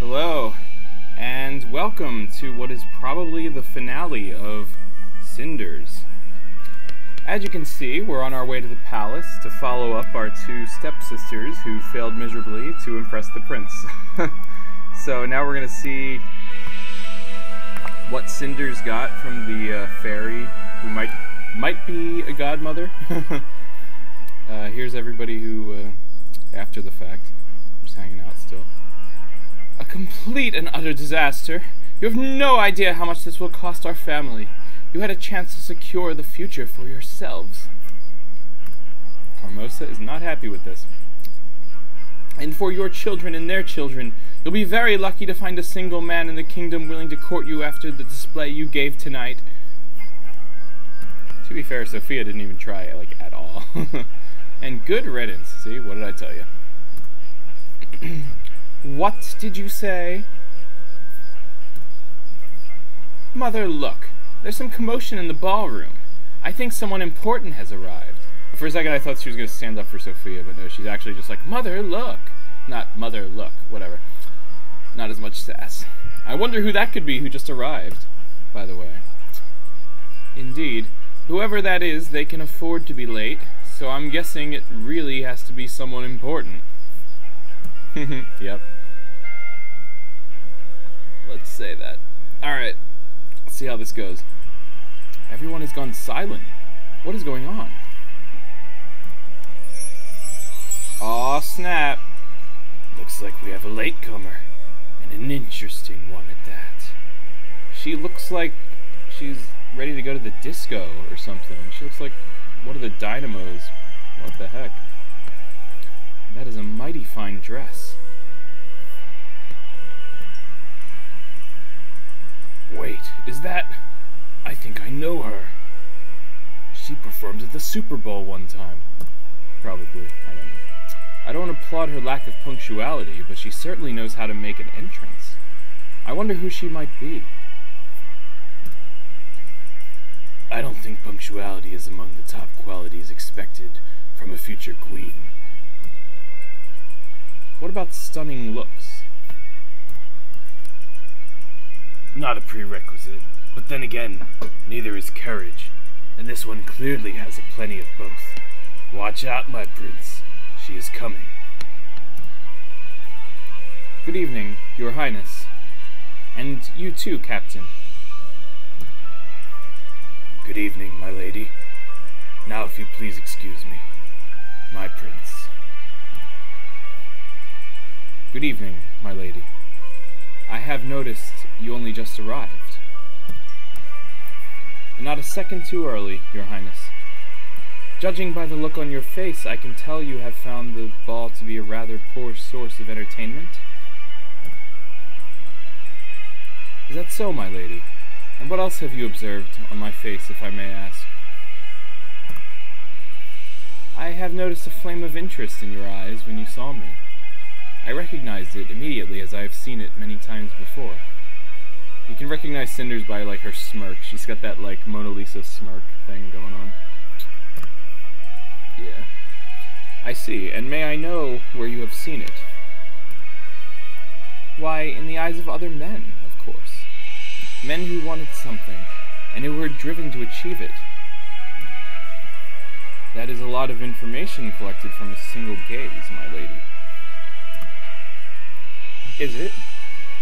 Hello, and welcome to what is probably the finale of Cinders. As you can see, we're on our way to the palace to follow up our two stepsisters who failed miserably to impress the prince. So now we're going to see what Cinders got from the fairy who might be a godmother. Here's everybody who, after the fact, just hanging out still. A complete and utter disaster. You have no idea how much this will cost our family. You had a chance to secure the future for yourselves. Carmosa is not happy with this. And for your children and their children, you'll be very lucky to find a single man in the kingdom willing to court you after the display you gave tonight. To be fair, Sophia didn't even try, at all. And good riddance. See, what did I tell you? What did you say? Mother, look. There's some commotion in the ballroom. I think someone important has arrived. For a second I thought she was going to stand up for Sophia, but no, she's actually just like, Mother, look. Not, Mother, look, whatever. Not as much sass. I wonder who that could be who just arrived, by the way. Indeed. Whoever that is, they can afford to be late, so I'm guessing it really has to be someone important. Yep. Let's say that. Alright. Let's see how this goes. Everyone has gone silent. What is going on? Aw, snap. Looks like we have a latecomer. And an interesting one at that. She looks like she's ready to go to the disco or something. She looks like one of the dynamos. What the heck? That is a mighty fine dress. Wait, is that... I think I know her. She performed at the Super Bowl one time. Probably, I don't know. I don't applaud her lack of punctuality, but she certainly knows how to make an entrance. I wonder who she might be. I don't think punctuality is among the top qualities expected from a future queen. What about stunning looks? Not a prerequisite, but then again, neither is courage, and this one clearly has a plenty of both. Watch out, my prince. She is coming. Good evening, Your Highness. And you too, Captain. Good evening, my lady. Now if you please excuse me, my prince. Good evening, my lady. I have noticed you only just arrived. Not a second too early, Your Highness. Judging by the look on your face, I can tell you have found the ball to be a rather poor source of entertainment. Is that so, my lady? And what else have you observed on my face, if I may ask? I have noticed a flame of interest in your eyes when you saw me. I recognized it immediately, as I have seen it many times before. You can recognize Cinders by, her smirk. She's got that, Mona Lisa smirk thing going on. Yeah. I see, and may I know where you have seen it? Why, in the eyes of other men, of course. Men who wanted something, and who were driven to achieve it. That is a lot of information collected from a single gaze, my lady. Is it?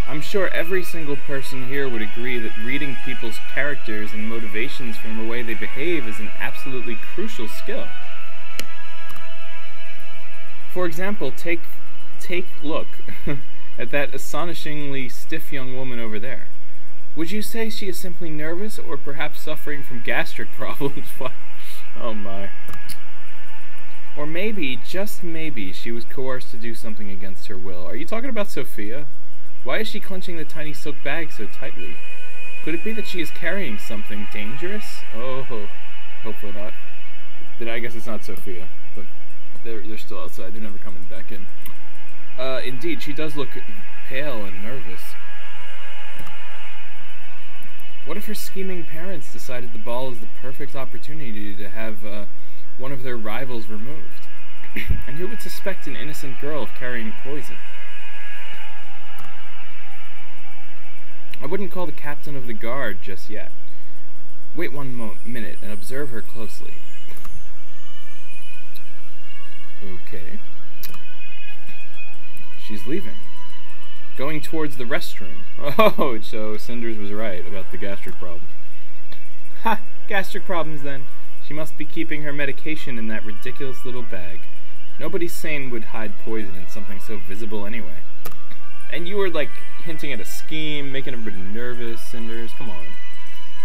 I'm sure every single person here would agree that reading people's characters and motivations from the way they behave is an absolutely crucial skill. For example, take look at that astonishingly stiff young woman over there. Would you say she is simply nervous or perhaps suffering from gastric problems? Oh my. Or maybe, just maybe, she was coerced to do something against her will. Are you talking about Sophia? Why is she clenching the tiny silk bag so tightly? Could it be that she is carrying something dangerous? Oh, hopefully not. I guess it's not Sophia, but they're still outside. They're never coming back in. Indeed, she does look pale and nervous. What if her scheming parents decided the ball is the perfect opportunity to have one of their rivals removed? And who would suspect an innocent girl of carrying poison? I wouldn't call the captain of the guard just yet. Wait one minute and observe her closely. Okay. She's leaving. Going towards the restroom. Oh, so Cinders was right about the gastric problem. Ha! Gastric problems then. She must be keeping her medication in that ridiculous little bag. Nobody sane would hide poison in something so visible anyway. And you were like hinting at a scheme, making everybody nervous, Cinders. Come on.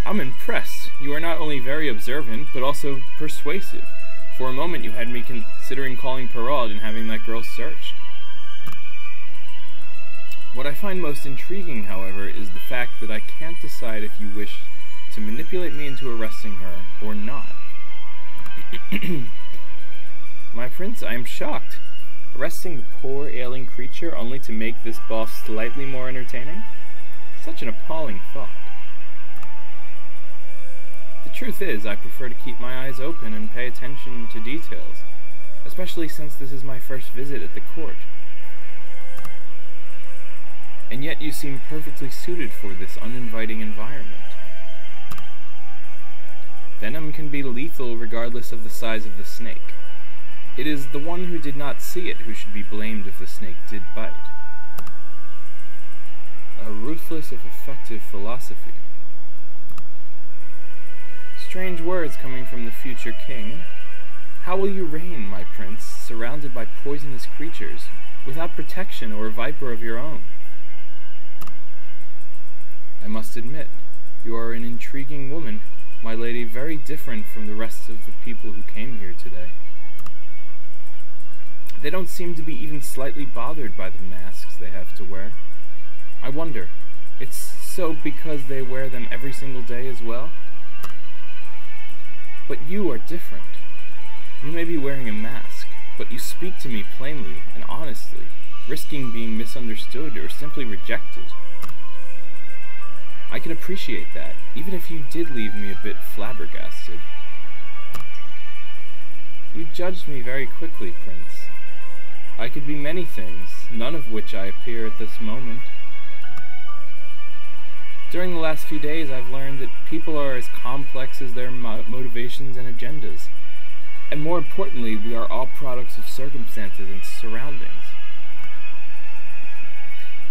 I'm impressed. You are not only very observant, but also persuasive. For a moment you had me considering calling Perrault and having that girl searched. What I find most intriguing, however, is the fact that I can't decide if you wish to manipulate me into arresting her or not. My prince, I am shocked. Arresting the poor, ailing creature only to make this ball slightly more entertaining? Such an appalling thought. The truth is, I prefer to keep my eyes open and pay attention to details, especially since this is my first visit at the court. And yet you seem perfectly suited for this uninviting environment. Venom can be lethal regardless of the size of the snake. It is the one who did not see it who should be blamed if the snake did bite. A ruthless if effective philosophy. Strange words coming from the future king. How will you reign, my prince, surrounded by poisonous creatures, without protection or a viper of your own? I must admit, you are an intriguing woman, my lady, very different from the rest of the people who came here today. They don't seem to be even slightly bothered by the masks they have to wear. I wonder, it's so because they wear them every single day as well? But you are different. You may be wearing a mask, but you speak to me plainly and honestly, risking being misunderstood or simply rejected. I can appreciate that, even if you did leave me a bit flabbergasted. You judged me very quickly, Prince. I could be many things, none of which I appear at this moment. During the last few days, I've learned that people are as complex as their motivations and agendas. And more importantly, we are all products of circumstances and surroundings.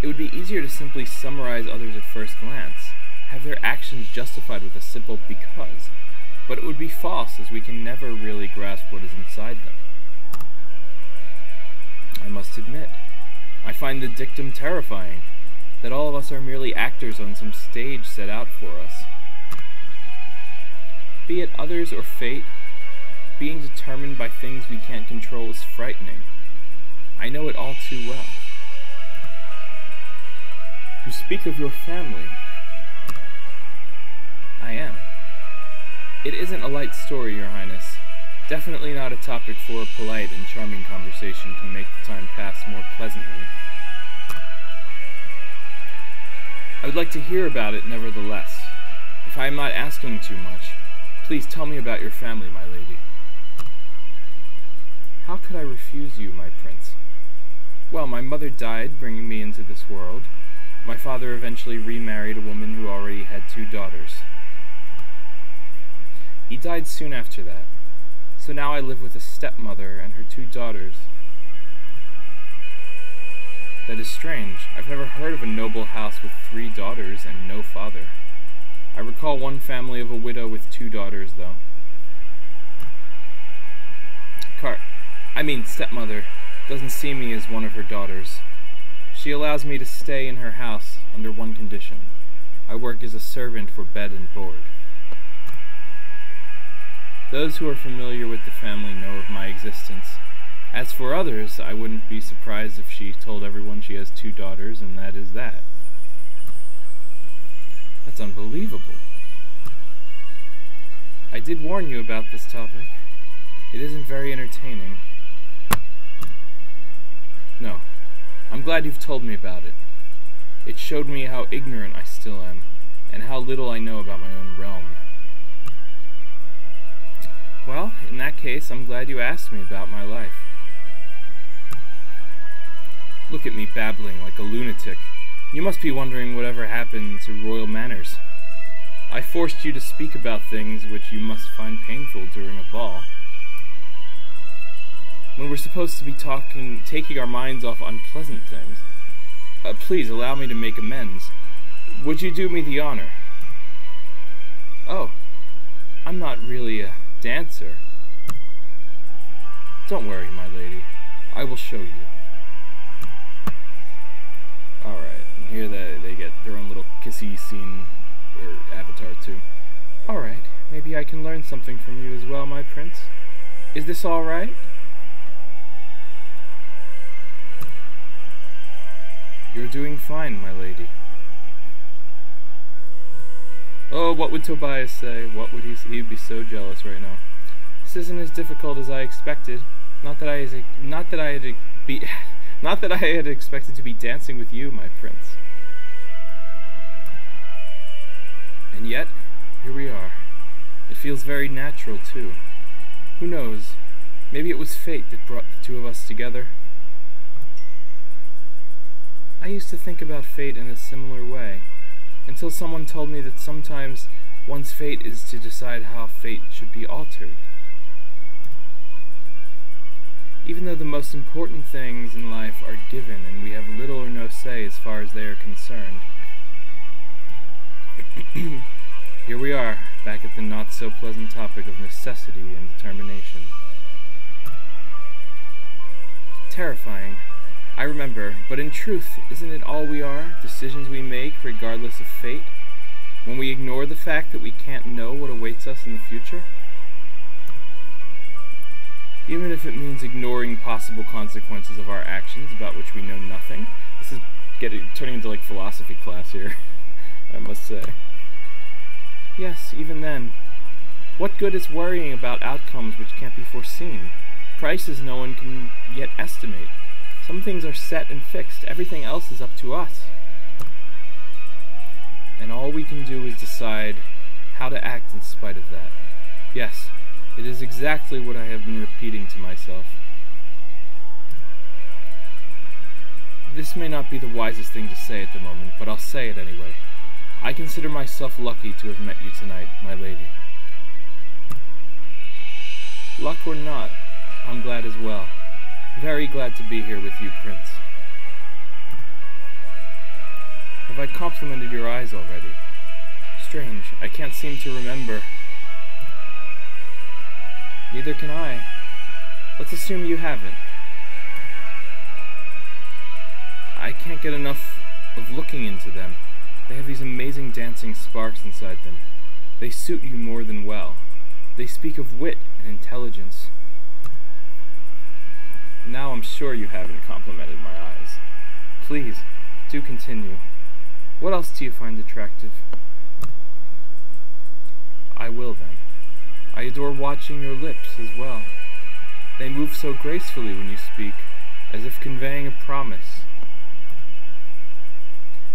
It would be easier to simply summarize others at first glance, have their actions justified with a simple because, but it would be false as we can never really grasp what is inside them. I must admit, I find the dictum terrifying, that all of us are merely actors on some stage set out for us. Be it others or fate, being determined by things we can't control is frightening. I know it all too well. You speak of your family. I am. It isn't a light story, Your Highness. Definitely not a topic for a polite and charming conversation to make the time pass more pleasantly. I would like to hear about it nevertheless. If I am not asking too much, please tell me about your family, my lady. How could I refuse you, my prince? Well, my mother died, bringing me into this world. My father eventually remarried a woman who already had 2 daughters. He died soon after that, so now I live with a stepmother and her 2 daughters. That is strange. I've never heard of a noble house with 3 daughters and no father. I recall one family of a widow with 2 daughters, though. Stepmother doesn't see me as one of her daughters. She allows me to stay in her house under one condition. I work as a servant for bed and board. Those who are familiar with the family know of my existence. As for others, I wouldn't be surprised if she told everyone she has 2 daughters, and that is that. That's unbelievable. I did warn you about this topic. It isn't very entertaining. No, I'm glad you've told me about it. It showed me how ignorant I still am, and how little I know about my own realm. Well, in that case, I'm glad you asked me about my life. Look at me babbling like a lunatic. You must be wondering whatever happened to royal manners. I forced you to speak about things which you must find painful during a ball. When we're supposed to be taking our minds off unpleasant things. Please allow me to make amends. Would you do me the honor? Oh, I'm not really a dancer. Don't worry, my lady. I will show you. Alright, here they get their own little kissy scene, or avatar too. Alright, maybe I can learn something from you as well, my prince. Is this alright? You're doing fine, my lady. Oh, what would Tobias say? What would he say? He'd be so jealous right now. This isn't as difficult as I expected. Not that I had expected to be dancing with you, my prince. And yet, here we are. It feels very natural, too. Who knows? Maybe it was fate that brought the two of us together. I used to think about fate in a similar way, until someone told me that sometimes one's fate is to decide how fate should be altered. Even though the most important things in life are given and we have little or no say as far as they are concerned. Here we are, back at the not-so-pleasant topic of necessity and determination. Terrifying, I remember, but in truth, isn't it all we are, decisions we make regardless of fate, when we ignore the fact that we can't know what awaits us in the future? Even if it means ignoring possible consequences of our actions about which we know nothing. This is turning into like philosophy class here, I must say. Yes, even then. What good is worrying about outcomes which can't be foreseen? Prices no one can yet estimate. Some things are set and fixed, everything else is up to us. And all we can do is decide how to act in spite of that. Yes, it is exactly what I have been repeating to myself. This may not be the wisest thing to say at the moment, but I'll say it anyway. I consider myself lucky to have met you tonight, my lady. Luck or not, I'm glad as well. Very glad to be here with you, Prince. Have I complimented your eyes already? Strange, I can't seem to remember. Neither can I. Let's assume you haven't. I can't get enough of looking into them. They have these amazing dancing sparks inside them. They suit you more than well. They speak of wit and intelligence. Now I'm sure you haven't complimented my eyes. Please, do continue. What else do you find attractive? I will then. I adore watching your lips as well. They move so gracefully when you speak, as if conveying a promise.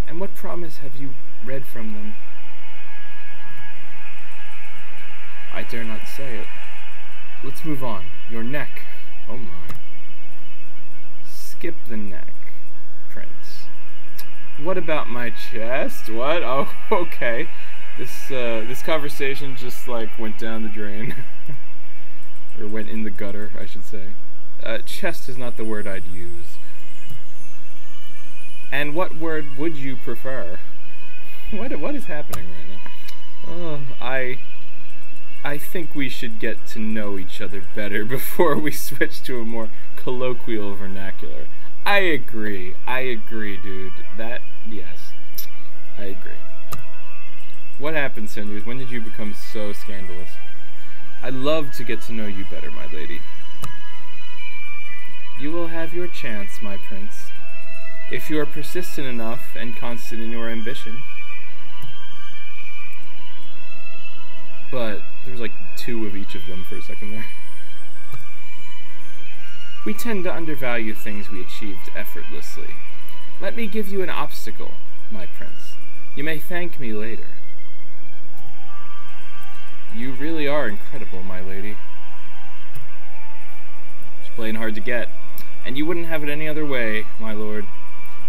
And what promise have you read from them? I dare not say it. Let's move on. Your neck. Oh my. Skip the neck, Prince. What about my chest? What? Oh, okay. This conversation just like went down the drain. Or went in the gutter, I should say. Chest is not the word I'd use. And what word would you prefer? What is happening right now? I think we should get to know each other better before we switch to a more colloquial vernacular. I agree, dude. Yes, I agree. What happened, Cinders? When did you become so scandalous? I'd love to get to know you better, my lady. You will have your chance, my prince, if you are persistent enough and constant in your ambition. But there's like two of each of them for a second there. We tend to undervalue things we achieved effortlessly. Let me give you an obstacle, my prince. You may thank me later. You really are incredible, my lady. Just plain hard to get. And you wouldn't have it any other way, my lord.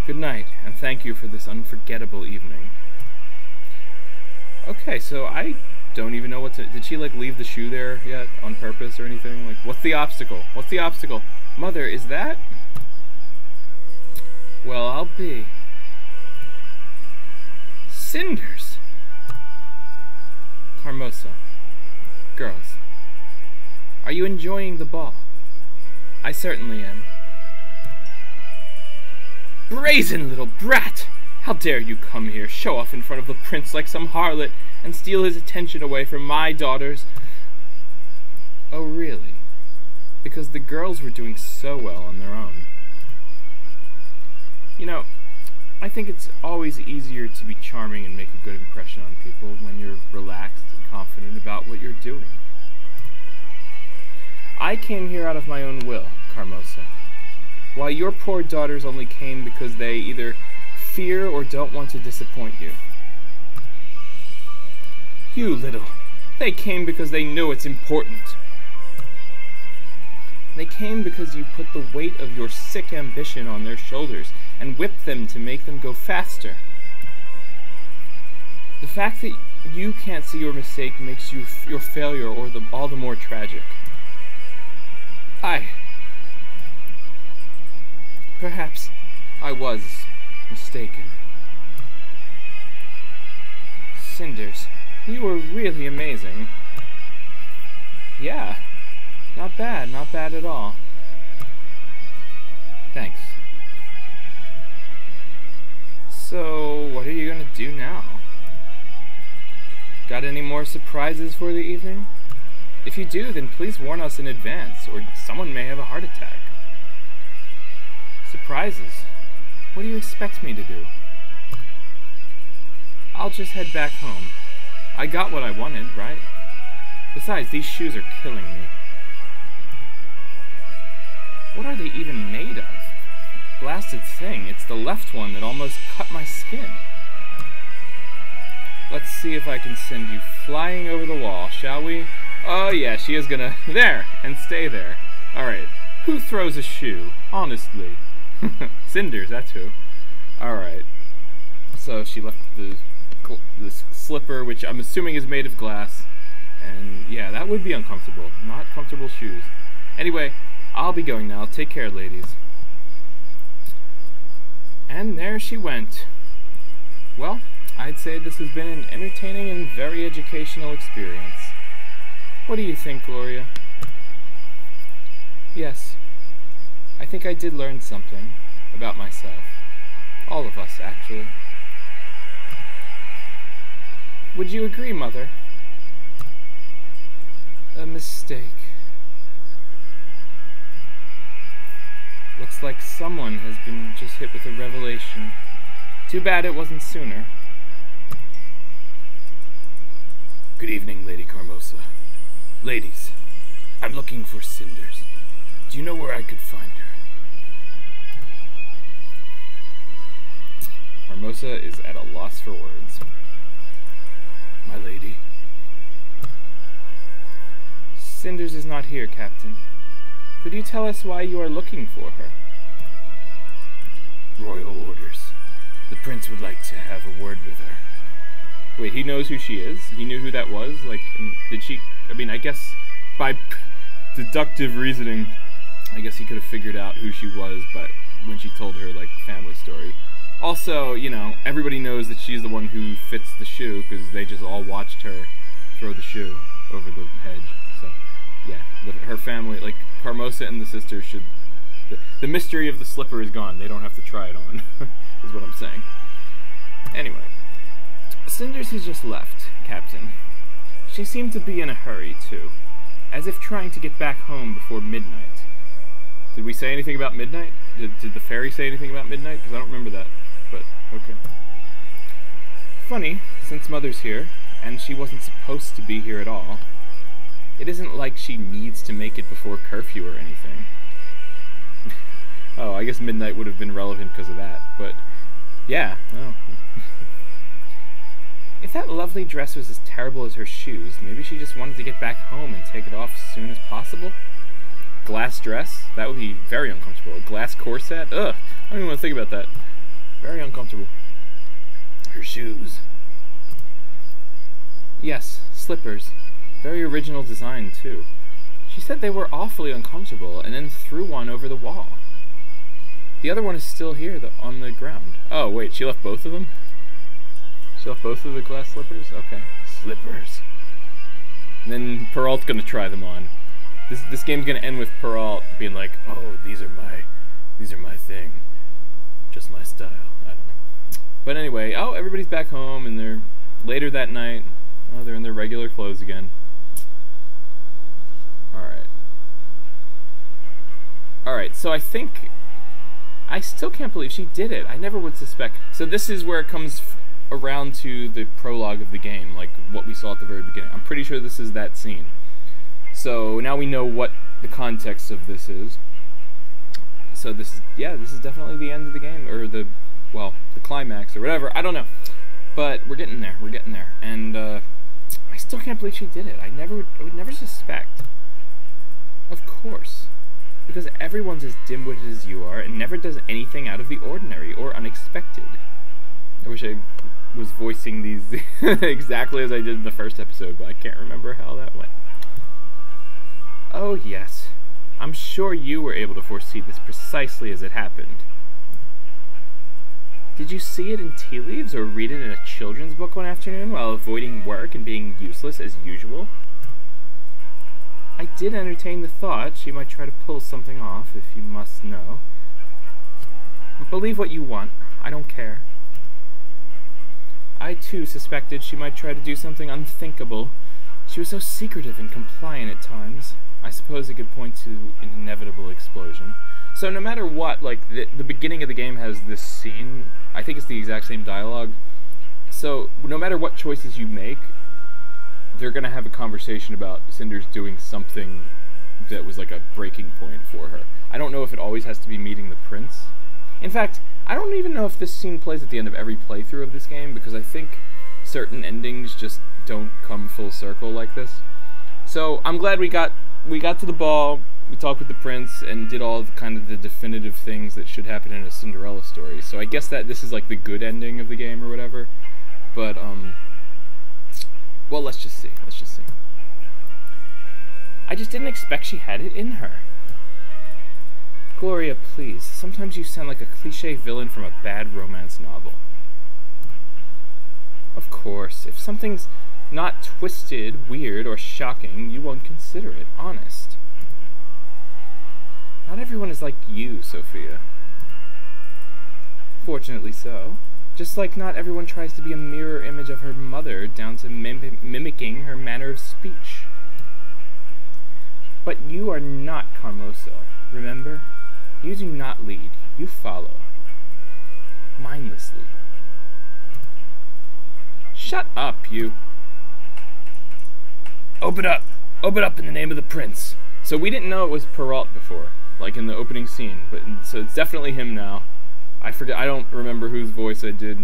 Good night, and thank you for this unforgettable evening. Okay, so I don't even know what to... Did she, like, leave the shoe there yet on purpose or anything? Like, what's the obstacle? What's the obstacle? Mother, is that... Well, I'll be... Cinders! Carmosa. Girls. Are you enjoying the ball? I certainly am. Brazen little brat! How dare you come here, show off in front of the prince like some harlot, and steal his attention away from my daughters? Oh, really? Because the girls were doing so well on their own. You know, I think it's always easier to be charming and make a good impression on people when you're relaxed and confident about what you're doing. I came here out of my own will, Carmosa, while your poor daughters only came because they either fear or don't want to disappoint you. You little, they came because they knew it's important. They came because you put the weight of your sick ambition on their shoulders and whipped them to make them go faster. The fact that you can't see your mistake makes your failure all the more tragic. Perhaps I was mistaken. Cinders, you were really amazing. Yeah, not bad at all. Thanks. So, what are you gonna do now? Got any more surprises for the evening? If you do, then please warn us in advance, or someone may have a heart attack. Surprises? What do you expect me to do? I'll just head back home. I got what I wanted, right? Besides, these shoes are killing me. What are they even made of? Blasted thing, it's the left one that almost cut my skin. Let's see if I can send you flying over the wall, shall we? Oh yeah, she is gonna... There! And stay there. Alright, who throws a shoe? Honestly. Cinders, that's who. Alright. So she left this slipper, which I'm assuming is made of glass. And yeah, that would be uncomfortable. Not comfortable shoes. Anyway, I'll be going now. Take care, ladies. And there she went. Well, I'd say this has been an entertaining and very educational experience. What do you think, Gloria? Yes, I think I did learn something about myself. All of us, actually. Would you agree, Mother? A mistake. Looks like someone has been just hit with a revelation. Too bad it wasn't sooner. Good evening, Lady Carmosa. Ladies, I'm looking for Cinders. Do you know where I could find her? Carmosa is at a loss for words. My lady? Cinders is not here, Captain. Could you tell us why you are looking for her? Royal orders. The prince would like to have a word with her. Wait, he knows who she is? He knew who that was? Like, did she... I mean, I guess by deductive reasoning, I guess he could have figured out who she was, but when she told her, like, family story. Also, you know, everybody knows that she's the one who fits the shoe, because they just all watched her throw the shoe over the hedge. So, yeah, her family, like, Carmosa and the sisters should... The mystery of the slipper is gone. They don't have to try it on, is what I'm saying. Anyway, Cinders has just left, Captain. She seemed to be in a hurry, too, as if trying to get back home before midnight. Did we say anything about midnight? Did the fairy say anything about midnight? Because I don't remember that, but okay. Funny, since Mother's here, and she wasn't supposed to be here at all. It isn't like she needs to make it before curfew or anything. Oh, I guess midnight would have been relevant because of that, but yeah, oh. If that lovely dress was as terrible as her shoes, maybe she just wanted to get back home and take it off as soon as possible? Glass dress? That would be very uncomfortable. A glass corset? Ugh, I don't even want to think about that. Very uncomfortable. Her shoes. Yes, slippers. Very original design, too. She said they were awfully uncomfortable, and then threw one over the wall. The other one is still here, on the ground. Oh, wait, she left both of them? She left both of the glass slippers? Okay. Slippers. And then Peralt's gonna try them on. This game's gonna end with Peralt being like, oh, these are my thing. Just my style. I don't know. But anyway, oh, everybody's back home, and they're later that night. Oh, they're in their regular clothes again. Alright, so I still can't believe she did it. I never would suspect. So this is where it comes around to the prologue of the game, like what we saw at the very beginning. I'm pretty sure this is that scene. So now we know what the context of this is. So this is definitely the end of the game, or the climax, or whatever. I don't know. But we're getting there. And I still can't believe she did it. I would never suspect. Of course. Because everyone's as dim-witted as you are, and never does anything out of the ordinary or unexpected. I wish I was voicing these exactly as I did in the first episode, but I can't remember how that went. Oh yes, I'm sure you were able to foresee this precisely as it happened. Did you see it in tea leaves or read it in a children's book one afternoon while avoiding work and being useless as usual? I did entertain the thought she might try to pull something off, if you must know. But believe what you want. I don't care. I, too, suspected she might try to do something unthinkable. She was so secretive and compliant at times. I suppose it could point to an inevitable explosion. So no matter what, like, the beginning of the game has this scene. I think it's the exact same dialogue. So no matter what choices you make, they're going to have a conversation about Cinders doing something that was like a breaking point for her. I don't know if it always has to be meeting the prince. In fact, I don't even know if this scene plays at the end of every playthrough of this game, because I think certain endings just don't come full circle like this. So I'm glad we got to the ball, we talked with the prince, and did all the kind of the definitive things that should happen in a Cinderella story. So I guess that this is like the good ending of the game or whatever. But, well, let's just see. I just didn't expect she had it in her. Gloria, please. Sometimes you sound like a cliché villain from a bad romance novel. Of course, if something's not twisted, weird, or shocking, you won't consider it honest. Not everyone is like you, Sophia. Fortunately so. Just like not everyone tries to be a mirror image of her mother, down to mimicking her manner of speech. But you are not Carmosa, remember? You do not lead, you follow. Mindlessly. Shut up, you. Open up! Open up in the name of the prince! So we didn't know it was Peralt before, like in the opening scene, but so it's definitely him now. I forget, I don't remember whose voice I did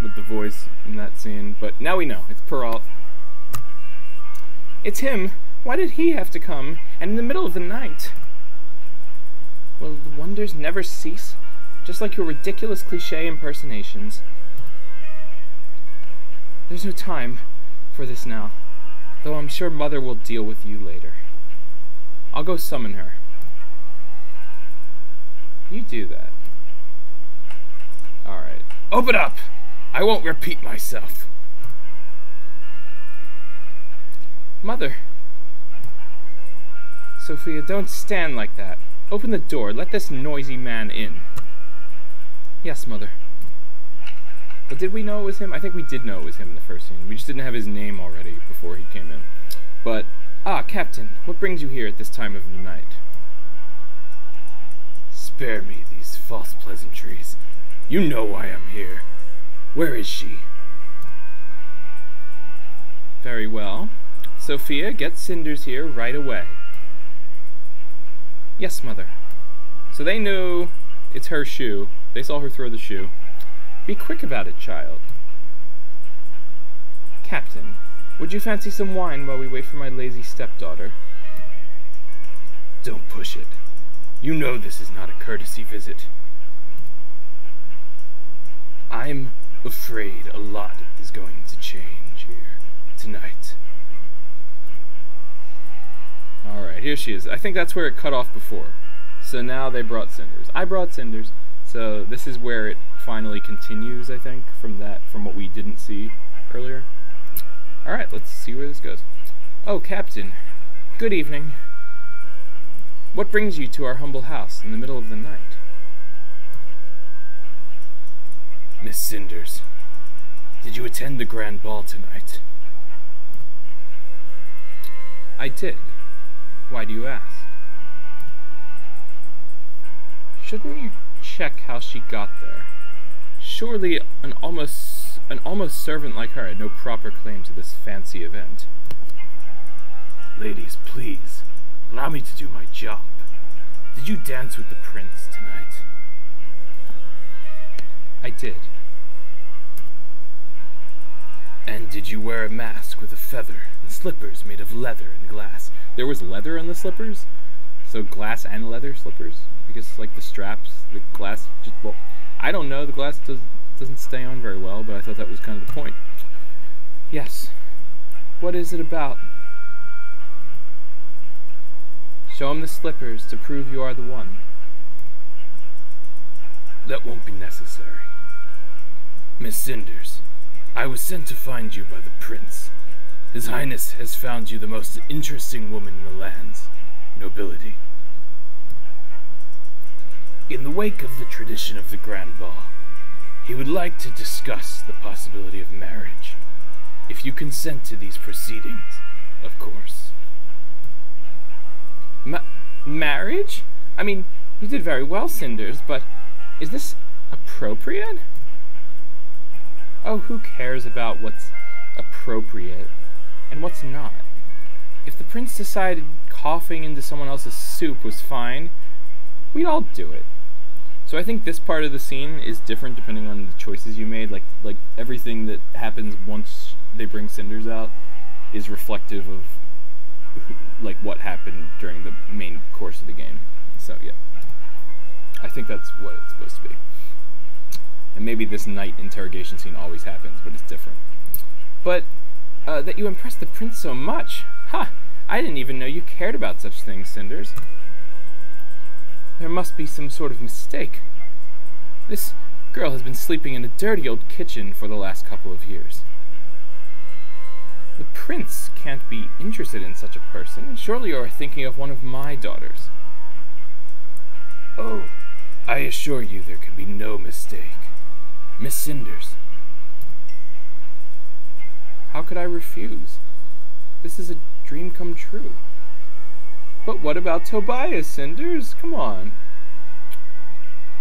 with the voice in that scene, but now we know. It's Peralt. It's him. Why did he have to come, and in the middle of the night? Will the wonders never cease? Just like your ridiculous cliché impersonations. There's no time for this now, though I'm sure Mother will deal with you later. I'll go summon her. You do that. Alright. Open up! I won't repeat myself. Mother. Sophia, don't stand like that. Open the door. Let this noisy man in. Yes, Mother. But did we know it was him? I think we did know it was him in the first scene. We just didn't have his name already before he came in. But, Captain, what brings you here at this time of the night? Spare me these false pleasantries. You know why I'm here. Where is she? Very well. Sophia, get Cinders here right away. Yes, Mother. So they knew it's her shoe. They saw her throw the shoe. Be quick about it, child. Captain, would you fancy some wine while we wait for my lazy stepdaughter? Don't push it. You know this is not a courtesy visit. I'm afraid a lot is going to change here tonight. Alright, here she is. I think that's where it cut off before. So now they brought Cinders. I brought Cinders. So this is where it finally continues, I think, from what we didn't see earlier. Alright, let's see where this goes. Oh, Captain. Good evening. What brings you to our humble house in the middle of the night? Miss Cinders, did you attend the grand ball tonight? I did. Why do you ask? Shouldn't you check how she got there? Surely an almost servant like her had no proper claim to this fancy event. Ladies, please, allow me to do my job. Did you dance with the prince tonight? I did. And did you wear a mask with a feather and slippers made of leather and glass? There was leather on the slippers? So glass and leather slippers? Because, like, the straps, the glass just, well, I don't know, the glass doesn't stay on very well, but I thought that was kind of the point. Yes. What is it about? Show him the slippers to prove you are the one. That won't be necessary. Miss Cinders, I was sent to find you by the prince. His Highness has found you the most interesting woman in the lands, nobility. In the wake of the tradition of the grand ball, he would like to discuss the possibility of marriage. If you consent to these proceedings, of course. Marriage? I mean, you did very well, Cinders, but is this appropriate? Oh, who cares about what's appropriate and what's not? If the prince decided coughing into someone else's soup was fine, we'd all do it. So I think this part of the scene is different depending on the choices you made. Like everything that happens once they bring Cinders out is reflective of like what happened during the main course of the game. So yeah, I think that's what it's supposed to be. And maybe this night interrogation scene always happens, but it's different. But that you impressed the prince so much, ha! I didn't even know you cared about such things, Cinders. There must be some sort of mistake. This girl has been sleeping in a dirty old kitchen for the last couple of years. The prince can't be interested in such a person. Surely you are thinking of one of my daughters. Oh, I assure you there can be no mistake. Miss Cinders. How could I refuse? This is a dream come true. But what about Tobias, Cinders? Come on.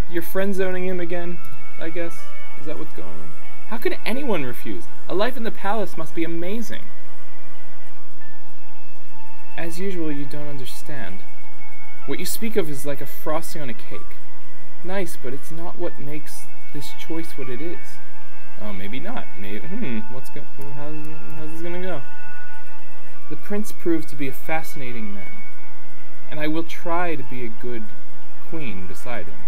You're friend-zoning him again, I guess? Is that what's going on? How could anyone refuse? A life in the palace must be amazing. As usual, you don't understand. What you speak of is like a frosting on a cake. Nice, but it's not what makes this choice what it is. Oh, maybe not. Maybe, how's this gonna go? The prince proved to be a fascinating man, and I will try to be a good queen beside him.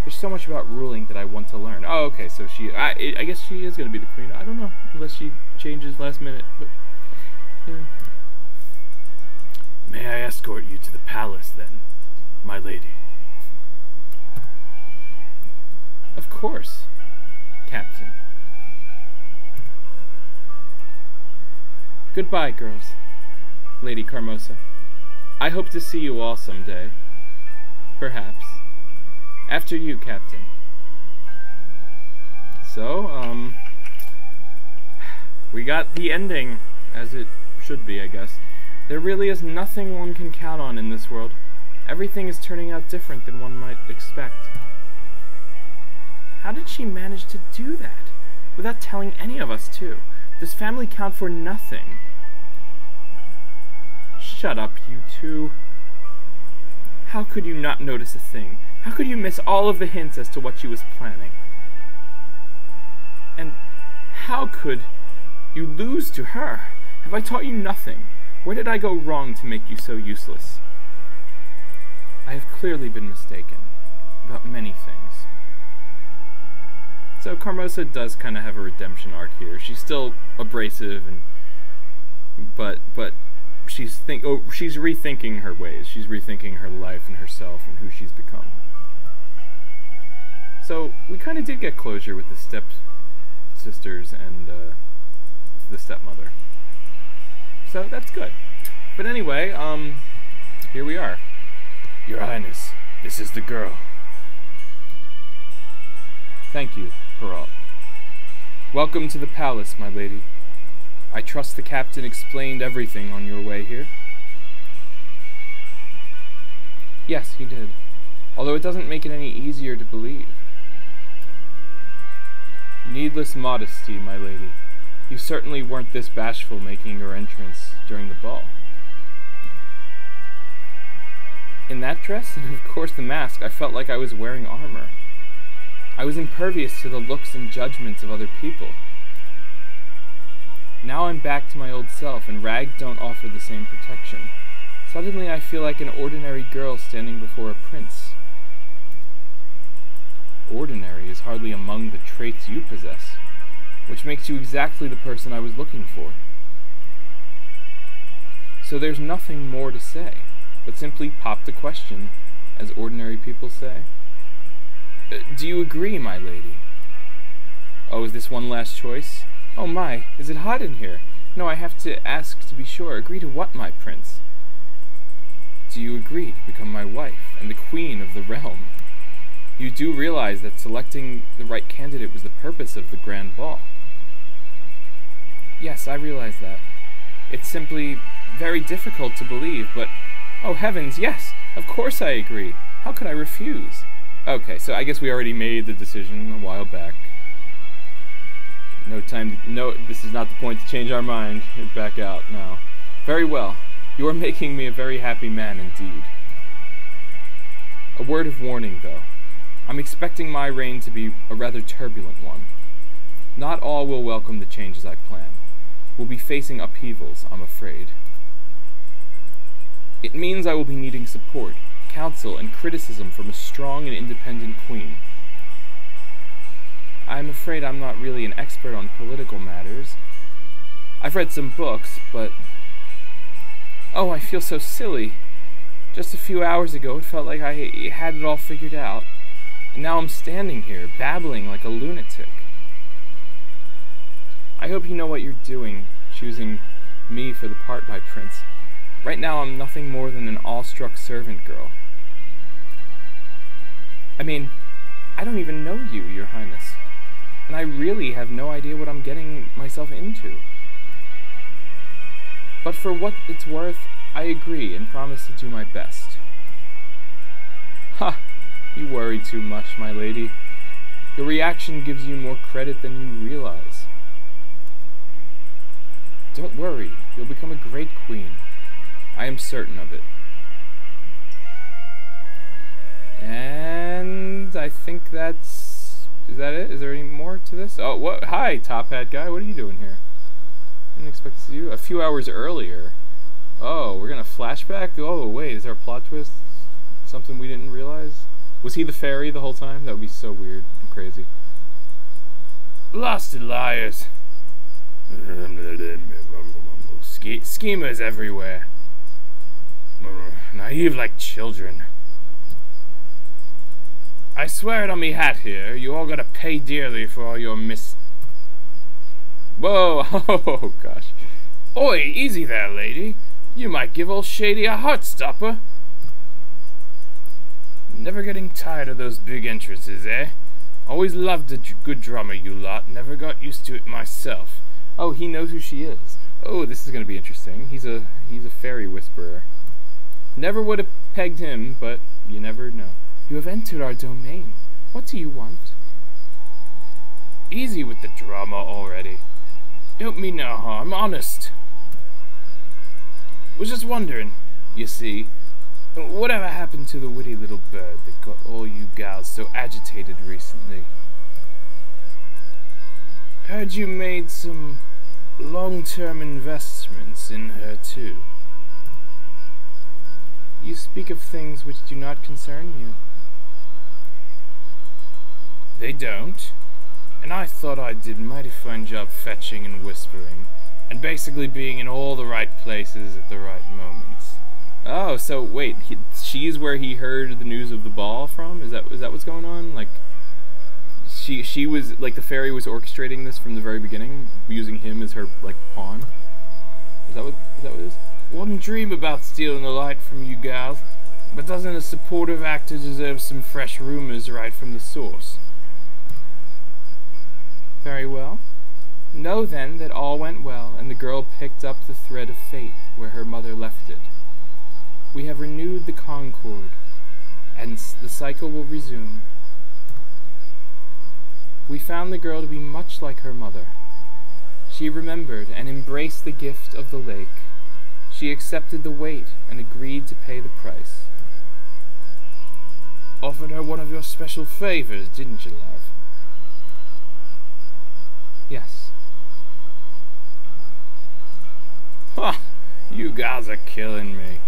There's so much about ruling that I want to learn. Oh, okay, so I guess she is gonna be the queen. I don't know, unless she changes last minute, but, yeah. May I escort you to the palace, then, my lady? Of course, Captain. Goodbye, girls. Lady Carmosa. I hope to see you all someday. Perhaps. After you, Captain. So, we got the ending, as it should be, I guess. There really is nothing one can count on in this world. Everything is turning out different than one might expect. How did she manage to do that? Without telling any of us, too. Does family count for nothing? Shut up, you two. How could you not notice a thing? How could you miss all of the hints as to what she was planning? And how could you lose to her? Have I taught you nothing? Where did I go wrong to make you so useless? I have clearly been mistaken about many things. So Carmosa does kind of have a redemption arc here. She's still abrasive, but she's rethinking her ways. She's rethinking her life and herself and who she's become. So we kind of did get closure with the stepsisters and the stepmother. So that's good. But anyway, here we are. Your Highness, this is the girl. Thank you, Perrault. Welcome to the palace, my lady. I trust the captain explained everything on your way here? Yes, he did. Although it doesn't make it any easier to believe. Needless modesty, my lady. You certainly weren't this bashful making your entrance during the ball. In that dress, and of course the mask, I felt like I was wearing armor. I was impervious to the looks and judgments of other people. Now I'm back to my old self, and rags don't offer the same protection. Suddenly I feel like an ordinary girl standing before a prince. Ordinary is hardly among the traits you possess, which makes you exactly the person I was looking for. So there's nothing more to say, but simply pop the question, as ordinary people say. Do you agree, my lady? Oh, is this one last choice? Oh my, is it hot in here? No, I have to ask to be sure. Agree to what, my prince? Do you agree to become my wife and the queen of the realm? You do realize that selecting the right candidate was the purpose of the grand ball. Yes, I realize that. It's simply very difficult to believe, but... Oh heavens, yes! Of course I agree! How could I refuse? Okay, so I guess we already made the decision a while back. This is not the point to change our mind. Back out now. Very well. You are making me a very happy man indeed. A word of warning, though. I'm expecting my reign to be a rather turbulent one. Not all will welcome the changes I plan. We'll be facing upheavals, I'm afraid. It means I will be needing support, counsel, and criticism from a strong and independent queen. I'm afraid I'm not really an expert on political matters. I've read some books, but... Oh, I feel so silly. Just a few hours ago, it felt like I had it all figured out. And now I'm standing here, babbling like a lunatic. I hope you know what you're doing, choosing me for the part, my prince. Right now, I'm nothing more than an awestruck servant girl. I mean, I don't even know you, Your Highness. And I really have no idea what I'm getting myself into. But for what it's worth, I agree and promise to do my best. Ha! You worry too much, my lady. Your reaction gives you more credit than you realize. Don't worry, you'll become a great queen. I am certain of it. And I think that's... Is that it? Is there any more to this? Oh, what? Hi, Top Hat Guy. What are you doing here? I didn't expect to see you. A few hours earlier. Oh, we're gonna flashback? Oh, wait, is there a plot twist? Something we didn't realize? Was he the fairy the whole time? That would be so weird and crazy. Blasted liars. Schemers everywhere. Naive like children. I swear it on me hat here, you all gotta pay dearly for all your Whoa, oh gosh. Oi, easy there, lady. You might give old Shady a heart stopper. Never getting tired of those big entrances, eh? Always loved a good drummer, you lot. Never got used to it myself. Oh, he knows who she is. Oh, this is gonna be interesting. He's a fairy whisperer. Never would have pegged him, but you never know. You have entered our domain. What do you want? Easy with the drama already. Don't mean no harm, honest. Was just wondering, you see, whatever happened to the witty little bird that got all you gals so agitated recently? Heard you made some long-term investments in her too. You speak of things which do not concern you. They don't? And I thought I did a mighty fine job fetching and whispering, and basically being in all the right places at the right moments. Oh, so wait, she's where he heard the news of the ball from? Is that what's going on? Like, she was, like, the fairy was orchestrating this from the very beginning, using him as her, like, pawn? Is that what it is? Wouldn't dream about stealing the light from you gals, but doesn't a supportive actor deserve some fresh rumors right from the source? Very well. Know then that all went well, and the girl picked up the thread of fate where her mother left it. We have renewed the concord, and the cycle will resume. We found the girl to be much like her mother. She remembered and embraced the gift of the lake. She accepted the weight and agreed to pay the price. Offered her one of your special favors, didn't you, love? Yes. Ha! You guys are killing me.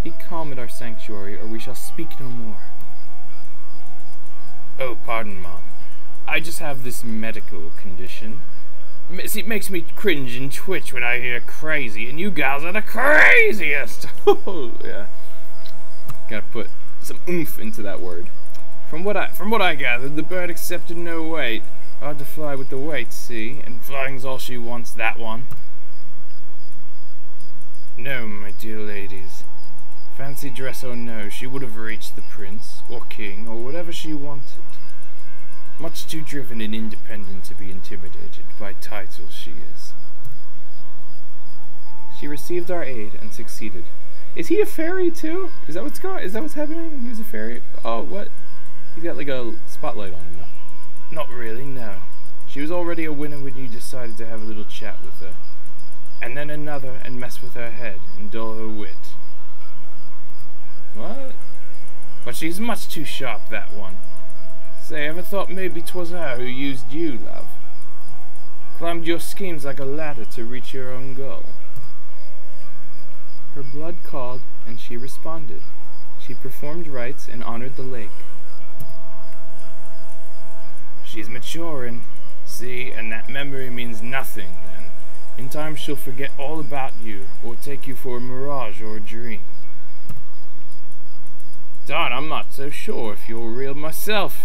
Be calm at our sanctuary, or we shall speak no more. Oh, pardon, Mom. I just have this medical condition. It makes me cringe and twitch when I hear crazy, and you guys are the craziest! Oh, yeah. Gotta put some oomph into that word. From what I gathered, the bird accepted no weight. Hard to fly with the weight, see? And flying's all she wants, that one. No, my dear ladies. Fancy dress or no, she would have reached the prince, or king, or whatever she wanted. Much too driven and independent to be intimidated by titles, she is. She received our aid and succeeded. Is he a fairy too? Is that what's happening? He was a fairy? Oh, what? He's got like a spotlight on him now. Not really, no. She was already a winner when you decided to have a little chat with her. And then another and mess with her head and dull her wit. What? But she's much too sharp, that one. Say, ever thought maybe 'twas her who used you, love? Climbed your schemes like a ladder to reach your own goal. Her blood called, and she responded. She performed rites and honored the lake. She's maturing, see, and that memory means nothing then. In time she'll forget all about you, or take you for a mirage or a dream. Darn, I'm not so sure if you're real myself.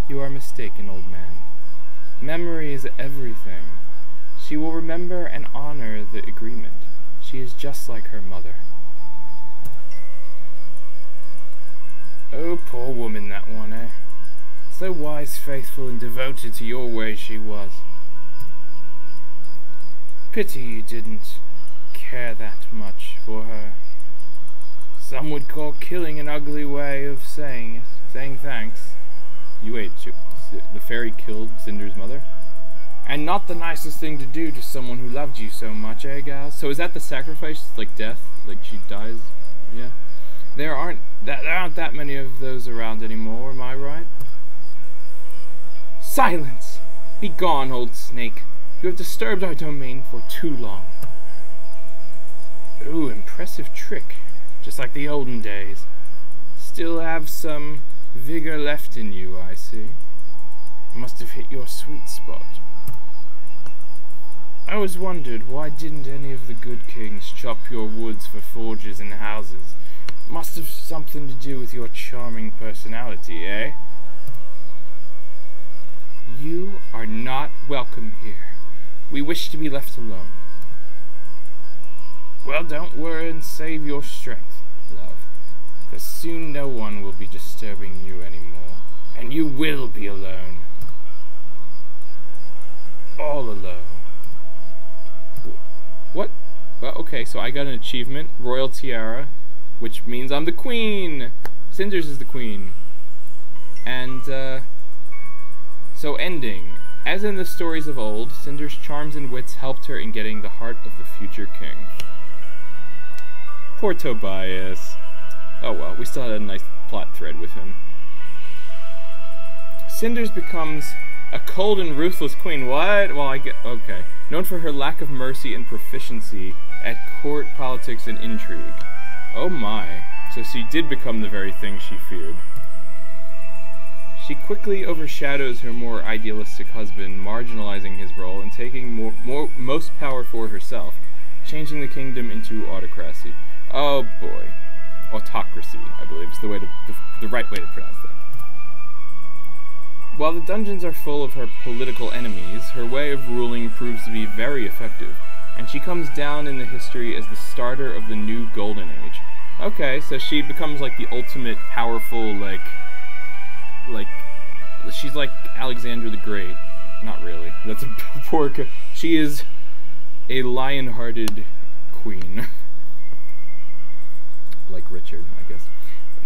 You are mistaken, old man. Memory is everything. She will remember and honor the agreement. She is just like her mother. Oh, poor woman, that one, eh? So wise, faithful, and devoted to your ways she was. Pity you didn't care that much for her. Some would call killing an ugly way of saying thanks. You wait, the fairy killed Cinders' mother? And not the nicest thing to do to someone who loved you so much, eh, gals? So is that the sacrifice, like death? Like she dies? Yeah. There aren't that many of those around anymore, am I right? Silence! Be gone, old snake. You have disturbed our domain for too long. Ooh, impressive trick. Just like the olden days. Still have some vigor left in you, I see. Must have hit your sweet spot. I always wondered, why didn't any of the good kings chop your woods for forges and houses? Must have something to do with your charming personality, eh? You are not welcome here. We wish to be left alone. Well, don't worry and save your strength, love. 'Cause soon no one will be disturbing you anymore. And you will be alone. All alone. What? Well, okay, so I got an achievement, Royal Tiara, which means I'm the queen! Cinders is the queen. And, so ending. As in the stories of old, Cinders' charms and wits helped her in getting the heart of the future king. Poor Tobias. Oh well, we still had a nice plot thread with him. Cinders becomes a cold and ruthless queen. What? Well, okay. Known for her lack of mercy and proficiency at court politics and intrigue. Oh my. So she did become the very thing she feared. She quickly overshadows her more idealistic husband, marginalizing his role and taking most power for herself, changing the kingdom into autocracy. Oh boy. Autocracy, I believe, is the right way to pronounce that. While the dungeons are full of her political enemies, her way of ruling proves to be very effective, and she comes down in the history as the starter of the new golden age. Okay, so she becomes like the ultimate powerful, like she's like Alexander the Great. Not really. That's a poor. She is a lion-hearted queen, like Richard, I guess.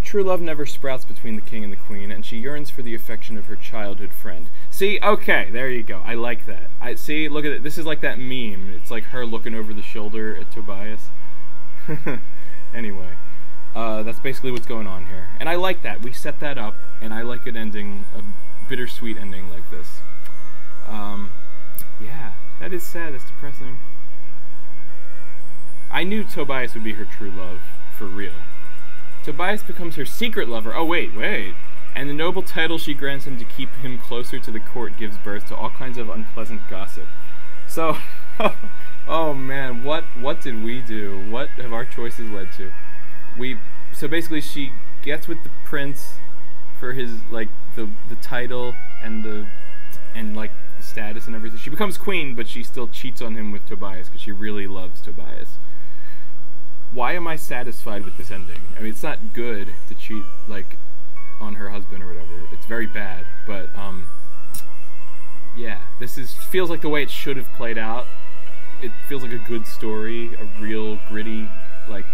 True love never sprouts between the king and the queen, and she yearns for the affection of her childhood friend. See, okay, there you go. I like that. See, look at it. This is like that meme. It's like her looking over the shoulder at Tobias. Anyway, that's basically what's going on here. And I like that. We set that up, and I like it ending, a bittersweet ending like this. Yeah, that is sad. That's depressing. I knew Tobias would be her true love, for real. Tobias becomes her secret lover. Oh, wait. And the noble title she grants him to keep him closer to the court gives birth to all kinds of unpleasant gossip. So, oh man, what did we do? What have our choices led to? So basically she gets with the prince for his, like, the title and like, the status and everything. She becomes queen, but she still cheats on him with Tobias because she really loves Tobias. Why am I satisfied with this ending? I mean, it's not good to cheat, like, on her husband or whatever. It's very bad, but, yeah. Feels like the way it should have played out. It feels like a good story, a real, gritty, like,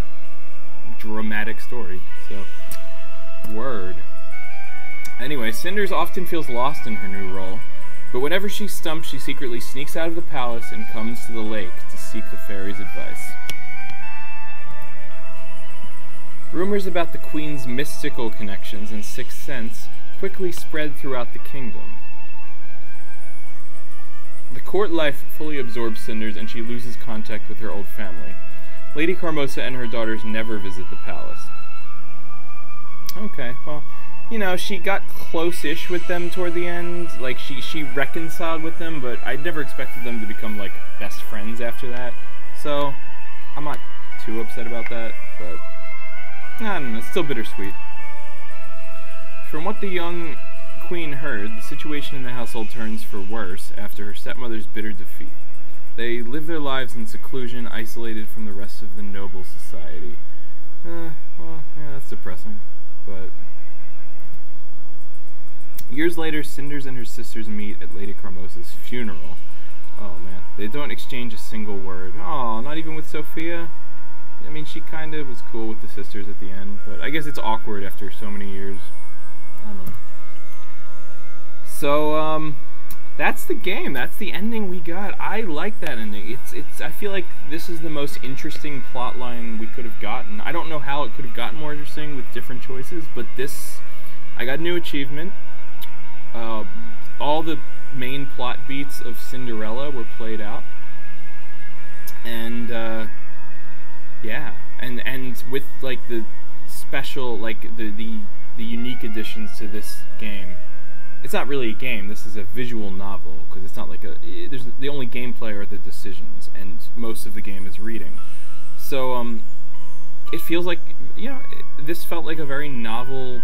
dramatic story. So, word. Anyway, Cinders often feels lost in her new role, but whenever she's stumped, she secretly sneaks out of the palace and comes to the lake to seek the fairy's advice. Rumors about the Queen's mystical connections and sixth sense quickly spread throughout the kingdom. The court life fully absorbs Cinders, and she loses contact with her old family. Lady Carmosa and her daughters never visit the palace. Okay, well, you know, she got close-ish with them toward the end. Like, she reconciled with them, but I never expected them to become, like, best friends after that. So, I'm not too upset about that, but I don't know, it's still bittersweet. From what the young queen heard, the situation in the household turns for worse after her stepmother's bitter defeat. They live their lives in seclusion, isolated from the rest of the noble society. Well, yeah, that's depressing, but... Years later, Cinders and her sisters meet at Lady Carmosa's funeral. Oh, man. They don't exchange a single word. Oh, not even with Sophia? I mean, she kind of was cool with the sisters at the end, but I guess it's awkward after so many years. I don't know. So, that's the game. That's the ending we got. I like that ending. I feel like this is the most interesting plot line we could have gotten. I don't know how it could have gotten more interesting with different choices, but this, I got a new achievement. All the main plot beats of Cinderella were played out. And, yeah, and with, like, the special, like, the unique additions to this game. It's not really a game, this is a visual novel, because it's not like the only gameplay are the decisions, and most of the game is reading. So, it feels like, you know, this felt like a very novel,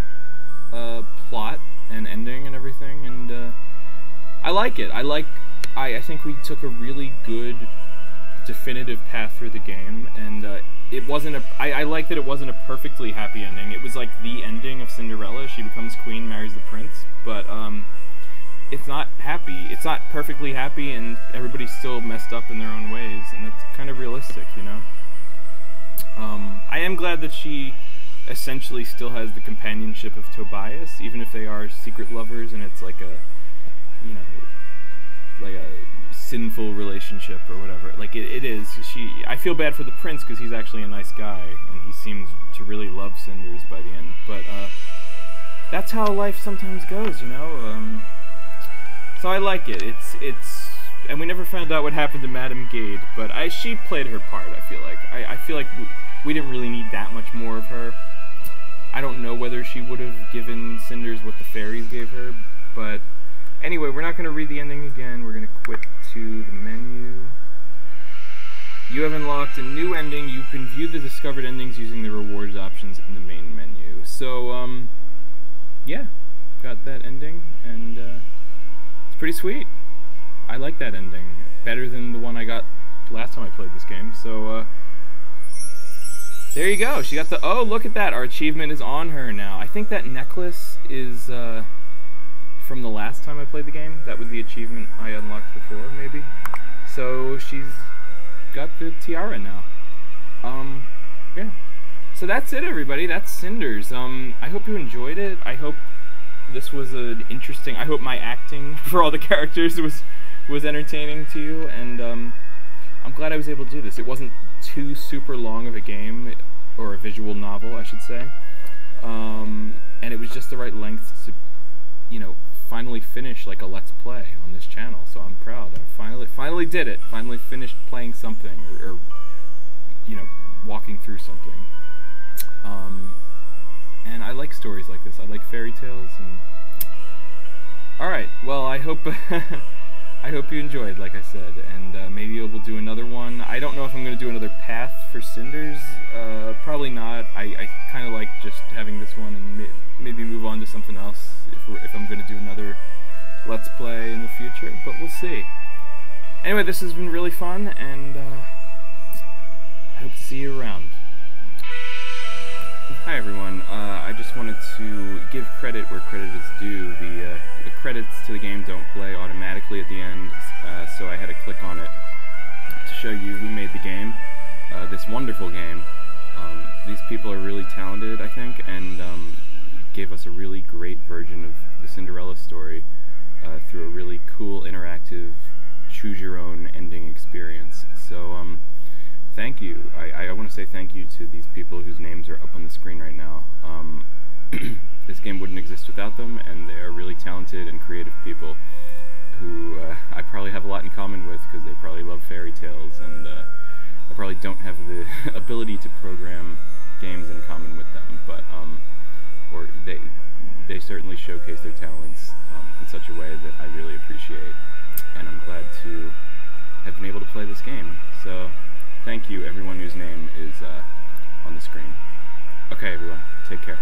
plot and ending and everything, and, I like it. I think we took a really good, definitive path through the game, and it wasn't I like that it wasn't a perfectly happy ending. It was like the ending of Cinderella. She becomes queen, marries the prince, but it's not happy. It's not perfectly happy, and everybody's still messed up in their own ways, and that's kind of realistic, you know? I am glad that she essentially still has the companionship of Tobias, even if they are secret lovers, and it's like a, you know, like a sinful relationship or whatever. Like, it is. I feel bad for the prince because he's actually a nice guy, and he seems to really love Cinders by the end, but that's how life sometimes goes, you know? So I like it. And we never found out what happened to Madame Gade, but she played her part, I feel like. I feel like we didn't really need that much more of her. I don't know whether she would have given Cinders what the fairies gave her, but anyway, we're not going to read the ending again. We're going to quit to the menu. You have unlocked a new ending. You can view the discovered endings using the rewards options in the main menu. So, yeah, got that ending, and it's pretty sweet. I like that ending. Better than the one I got last time I played this game. So, there you go. She got the... Oh, look at that. Our achievement is on her now. I think that necklace is from the last time I played the game. That was the achievement I unlocked before, maybe. So she's got the tiara now. Yeah. So that's it, everybody. That's Cinders. I hope you enjoyed it. I hope this was an interesting... I hope my acting for all the characters was entertaining to you, and I'm glad I was able to do this. It wasn't too super long of a game, or a visual novel, I should say, and it was just the right length to, you know, finally finish like a Let's Play on this channel. So I'm proud. I finally did it. Finally finished playing something, or you know, walking through something. And I like stories like this. I like fairy tales. And all right, well, I hope. I hope you enjoyed, like I said, and maybe we'll do another one. I don't know if I'm going to do another path for Cinders. Probably not. I kind of like just having this one, and maybe move on to something else if I'm going to do another Let's Play in the future, but we'll see. Anyway, this has been really fun, and I hope to see you around. Hi everyone, I just wanted to give credit where credit is due. The credits to the game don't play automatically at the end, so I had to click on it to show you who made the game, this wonderful game. These people are really talented, I think, and gave us a really great version of the Cinderella story through a really cool, interactive, choose-your-own ending experience. So, thank you. I want to say thank you to these people whose names are up on the screen right now. This game wouldn't exist without them, and they are really talented and creative people who I probably have a lot in common with, because they probably love fairy tales, and I probably don't have the ability to program games in common with them, but or they certainly showcase their talents in such a way that I really appreciate, and I'm glad to have been able to play this game. So thank you, everyone whose name is on the screen. Okay, everyone, take care.